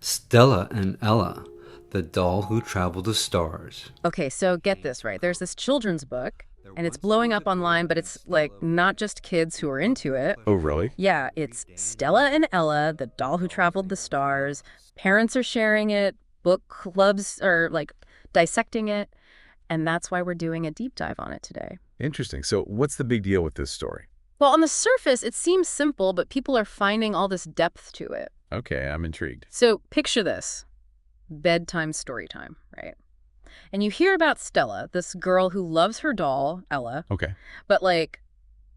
Stella and Ella, the doll who traveled the stars. Okay, so get this right. There's this children's book, and it's blowing up online, but it's like not just kids who are into it. Oh, really? Yeah, it's Stella and Ella, the doll who traveled the stars. Parents are sharing it, book clubs are like dissecting it, and that's why we're doing a deep dive on it today. Interesting. So what's the big deal with this story? Well, on the surface, it seems simple, but people are finding all this depth to it. Okay, I'm intrigued. So picture this. Bedtime story time, right? And you hear about Stella, this girl who loves her doll, Ella, Okay. but like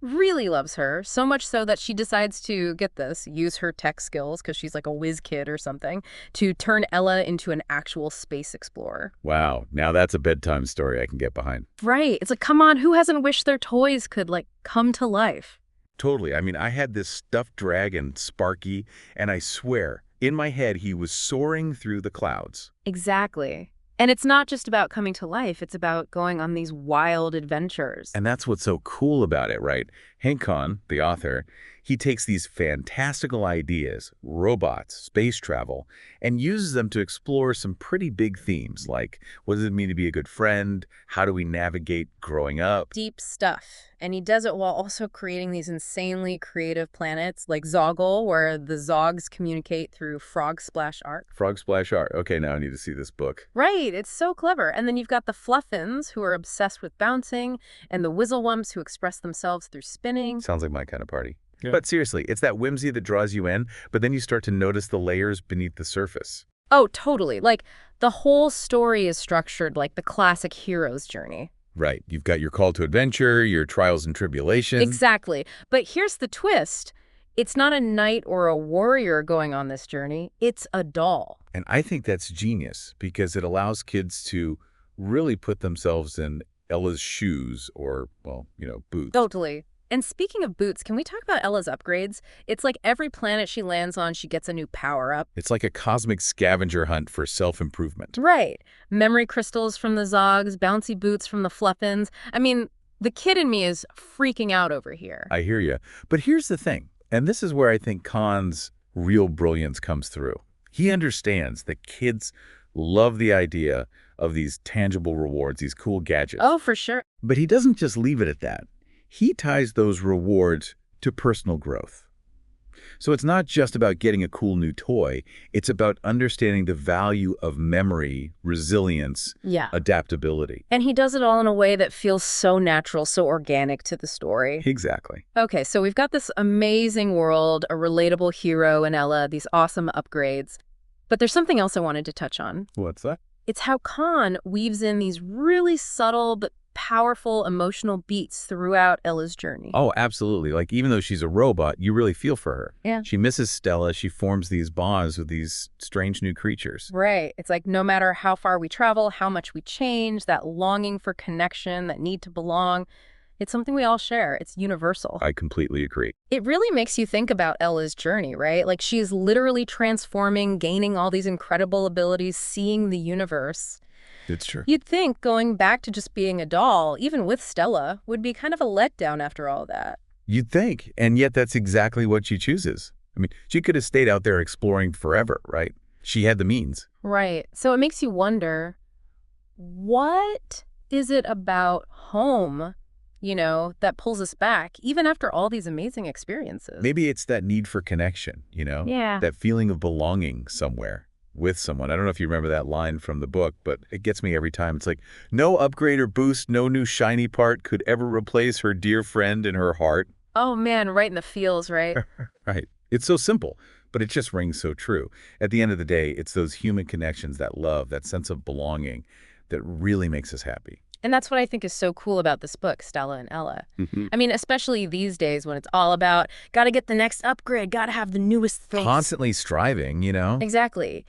really loves her, so much so that she decides to, get this, use her tech skills, because she's like a whiz kid or something, to turn Ella into an actual space explorer. Wow. Now that's a bedtime story I can get behind. Right. It's like, come on, who hasn't wished their toys could like come to life? Totally. I mean, I had this stuffed dragon, Sparky, and I swear, in my head, he was soaring through the clouds. Exactly. And it's not just about coming to life, it's about going on these wild adventures. And that's what's so cool about it, right? Henk Conn, the author, he takes these fantastical ideas, robots, space travel, and uses them to explore some pretty big themes, like what does it mean to be a good friend? How do we navigate growing up? Deep stuff. And he does it while also creating these insanely creative planets like Zoggle, where the Zogs communicate through frog splash art. Frog splash art. Okay, now I need to see this book. Right, it's so clever. And then you've got the Fluffins, who are obsessed with bouncing, and the Wizzlewumps, who express themselves through spinning. Sounds like my kind of party. Yeah. But seriously, it's that whimsy that draws you in, but then you start to notice the layers beneath the surface. Oh, totally. Like, the whole story is structured like the classic hero's journey. Right. You've got your call to adventure, your trials and tribulations. Exactly. But here's the twist. It's not a knight or a warrior going on this journey. It's a doll. And I think that's genius because it allows kids to really put themselves in Ella's shoes or, well, boots. Totally. And speaking of boots, can we talk about Ella's upgrades? It's like every planet she lands on, she gets a new power-up. It's like a cosmic scavenger hunt for self-improvement. Right. Memory crystals from the Zogs, bouncy boots from the Fluffins. I mean, the kid in me is freaking out over here. I hear you. But here's the thing, and this is where I think Kahn's real brilliance comes through. He understands that kids love the idea of these tangible rewards, these cool gadgets. Oh, for sure. But he doesn't just leave it at that. He ties those rewards to personal growth. So it's not just about getting a cool new toy. It's about understanding the value of memory, resilience, Yeah. adaptability. And he does it all in a way that feels so natural, so organic to the story. Exactly. Okay, so we've got this amazing world, a relatable hero in Ella, these awesome upgrades. But there's something else I wanted to touch on. What's that? It's how Conn weaves in these really subtle but powerful emotional beats throughout Ella's journey. Oh, absolutely. Like, even though she's a robot, you really feel for her. Yeah. She misses Stella. She forms these bonds with these strange new creatures. Right. It's like no matter how far we travel, how much we change, that longing for connection, that need to belong, it's something we all share. It's universal. I completely agree. It really makes you think about Ella's journey, right? Like she's literally transforming, gaining all these incredible abilities, seeing the universe. It's true. You'd think going back to just being a doll, even with Stella, would be kind of a letdown after all that. You'd think, and yet that's exactly what she chooses. I mean, she could have stayed out there exploring forever, right? She had the means. Right. So it makes you wonder, what is it about home, that pulls us back, even after all these amazing experiences? Maybe it's that need for connection, Yeah. That feeling of belonging somewhere with someone. I don't know if you remember that line from the book, but it gets me every time. It's like, no upgrade or boost, no new shiny part could ever replace her dear friend in her heart. Oh, man, right in the feels, right? Right. It's so simple, but it just rings so true. At the end of the day, it's those human connections, that love, that sense of belonging that really makes us happy. And that's what I think is so cool about this book, Stella and Ella. Mm-hmm. I mean, especially these days when it's all about, got to get the next upgrade, got to have the newest thing. Constantly striving, Exactly.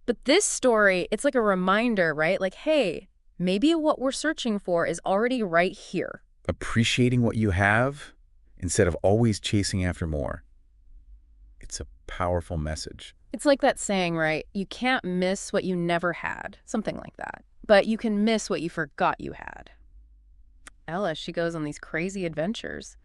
But this story, it's like a reminder, right? Like, hey, maybe what we're searching for is already right here. Appreciating what you have instead of always chasing after more. It's a powerful message. It's like that saying, right? You can't miss what you never had. Something like that. But you can miss what you forgot you had. Ella, she goes on these crazy adventures.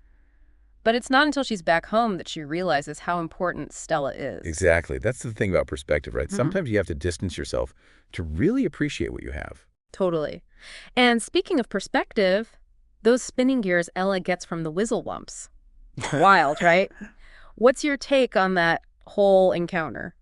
But it's not until she's back home that she realizes how important Stella is. Exactly. That's the thing about perspective, right? Mhm. Sometimes you have to distance yourself to really appreciate what you have. Totally. And speaking of perspective, those spinning gears Ella gets from the Wizzlewumps. Wild, right? What's your take on that whole encounter?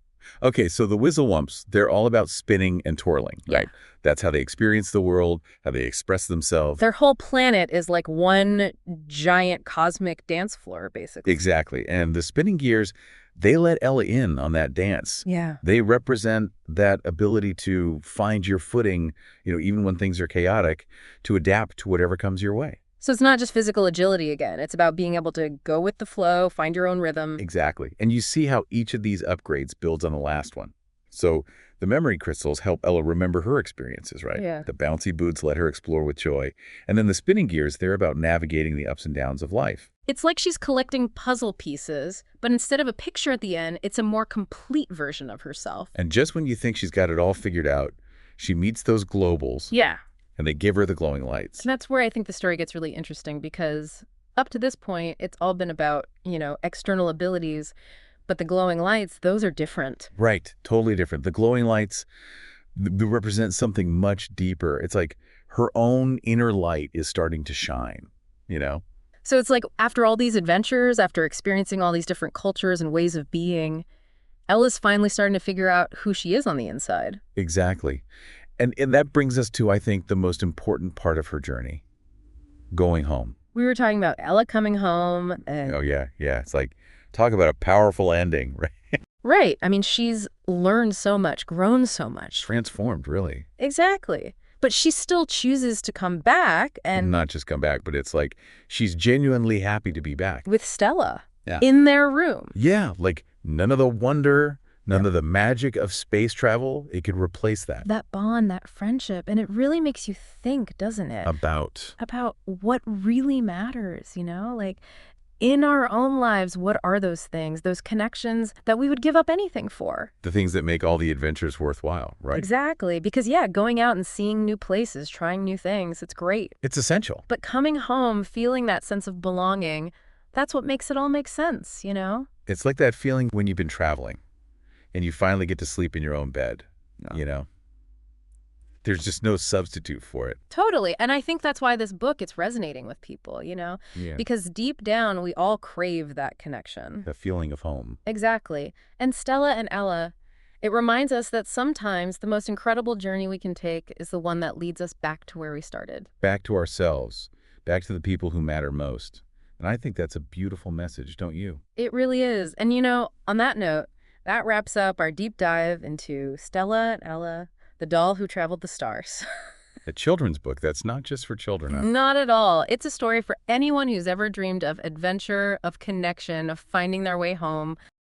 Okay, so the Wizzlewumps, they're all about spinning and twirling, Yeah. right? That's how they experience the world, how they express themselves. Their whole planet is like one giant cosmic dance floor, basically. Exactly. And the spinning gears, they let Ella in on that dance. Yeah. They represent that ability to find your footing, even when things are chaotic, to adapt to whatever comes your way. So it's not just physical agility again. It's about being able to go with the flow, find your own rhythm. Exactly. And you see how each of these upgrades builds on the last one. So the memory crystals help Ella remember her experiences, right? Yeah. The bouncy boots let her explore with joy. And then the spinning gears, they're about navigating the ups and downs of life. It's like she's collecting puzzle pieces, but instead of a picture at the end, it's a more complete version of herself. And just when you think she's got it all figured out, she meets those globals, Yeah. and they give her the glowing lights. And that's where I think the story gets really interesting, because up to this point, it's all been about, external abilities, but the glowing lights, those are different. Right, totally different. The glowing lights represent something much deeper. It's like her own inner light is starting to shine, you know? So it's like after all these adventures, after experiencing all these different cultures and ways of being, Ella's finally starting to figure out who she is on the inside. Exactly. And that brings us to, I think, the most important part of her journey, going home. We were talking about Ella coming home and... Oh, yeah. It's like, talk about a powerful ending, right? Right. I mean, she's learned so much, grown so much. Transformed, really. Exactly. But she still chooses to come back and... Not just come back, but it's like she's genuinely happy to be back. with Stella. Yeah. In their room. Yeah, like none of the wonder, none of the magic of space travel, it could replace that. That bond, that friendship. And it really makes you think, doesn't it? About what really matters, Like, in our own lives, what are those things, those connections that we would give up anything for? the things that make all the adventures worthwhile, right? Exactly. Because, yeah, going out and seeing new places, trying new things, it's great. It's essential. But coming home, feeling that sense of belonging, that's what makes it all make sense, It's like that feeling when you've been traveling and you finally get to sleep in your own bed, There's just no substitute for it. Totally. And I think that's why this book is resonating with people, Yeah. Because deep down, we all crave that connection. The feeling of home. Exactly. And Stella and Ella, it reminds us that sometimes the most incredible journey we can take is the one that leads us back to where we started. Back to ourselves, back to the people who matter most. And I think that's a beautiful message, don't you? It really is. And on that note, that wraps up our deep dive into Stella and Ella, the doll who traveled the stars. A children's book that's not just for children. Huh? Not at all. It's a story for anyone who's ever dreamed of adventure, of connection, of finding their way home.